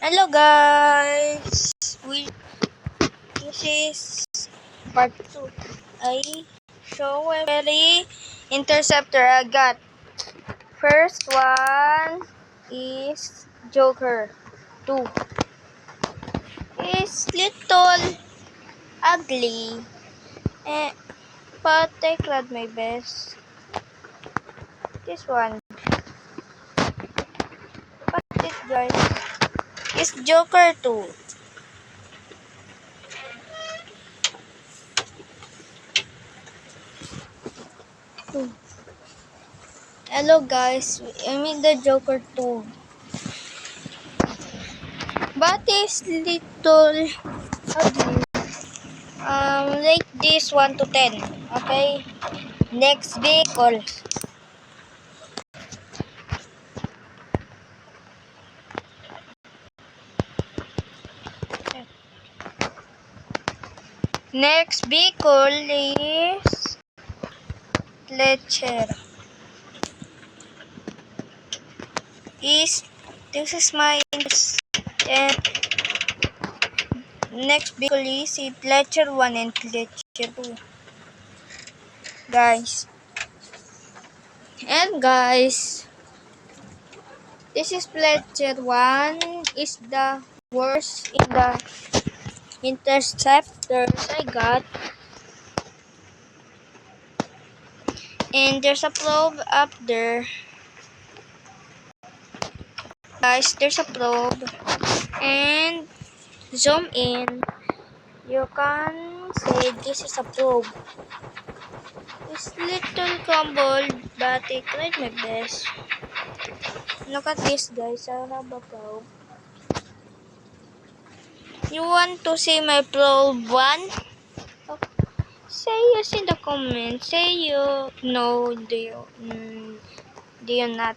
Hello guys, this is part 2. I show a very interceptor I got. First one is Joker 2. It's little ugly, but I tried my best. This one, but this guys is Joker 2. Hello guys, I mean the Joker 2. But it's little ugly. Rate this 1 to 10. Okay. Next vehicle. Next vehicle is Fletcher. This is my and next vehicle is Fletcher 1 and Fletcher 2. Guys. And guys, this is Fletcher 1 is the worst in the interceptors I got. And there's a probe up there. Guys, there's a probe. And zoom in. You can say this is a probe. It's little crumbled, but I tried my best. Look at this, guys. I have a probe. You want to see my probe 1? Say yes in the comments. Say you know, do you not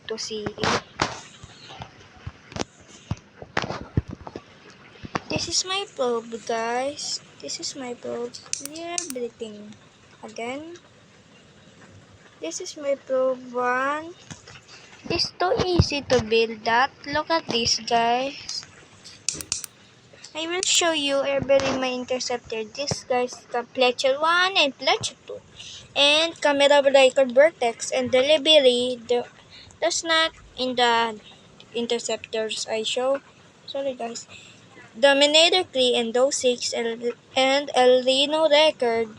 to see it? This is my probe, guys. This is my probe. Clear everything. Again. This is my probe 1. It's too easy to build that. Look at this, guys. I will show you every my interceptor. This guys, the Fletcher 1 and Fletcher 2. And camera record vertex and delivery. That's not in the interceptors I show. Sorry guys. Dominator 3 and those 6 and El Reno record.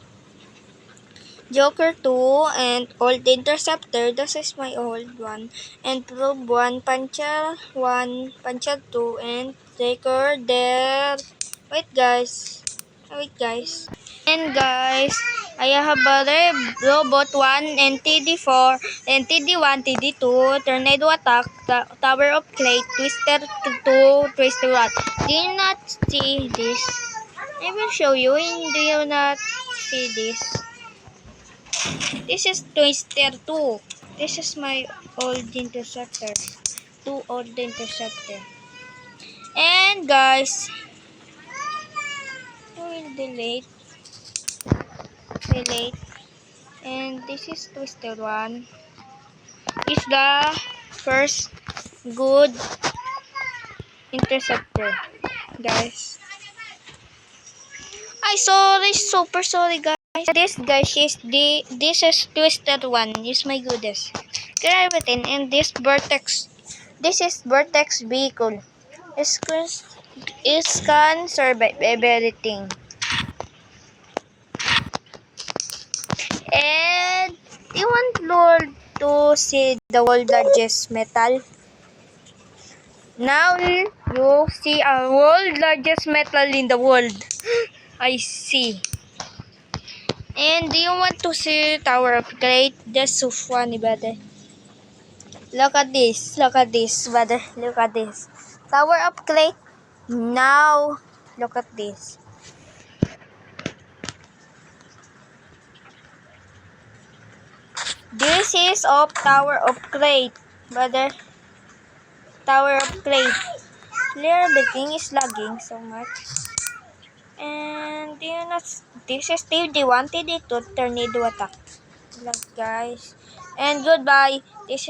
Joker 2 and old interceptor. This is my old one. And probe 1, Pancha 1, Pancha 2 and record there. Wait guys. And guys, I have a robot 1 and TD4 and TD1, TD2, tornado attack, tower of clay, twister 2, twister 1. Do you not see this? I will show you. Do you not see this? This is twister 2. This is my old interceptor. 2 old interceptor. And guys, I will delete. And this is twister 1. It's the first good interceptor, guys. I sorry, super sorry, guys. This guys is this is twisted 1. Is my goodness. Everything and this vertex. This is vertex vehicle. It can survive everything. And you want Lord to see the world largest metal? Now you see a world largest metal in the world. I see. And do you want to see Tower of Great? That's so funny, brother. Look at this, brother. Look at this. Tower of Great. Now, look at this. This is of Tower of Great, brother. Tower of Great. Clear, everything is lagging so much. And this is TD1, TD2, tornado attack. Guys. And goodbye. This is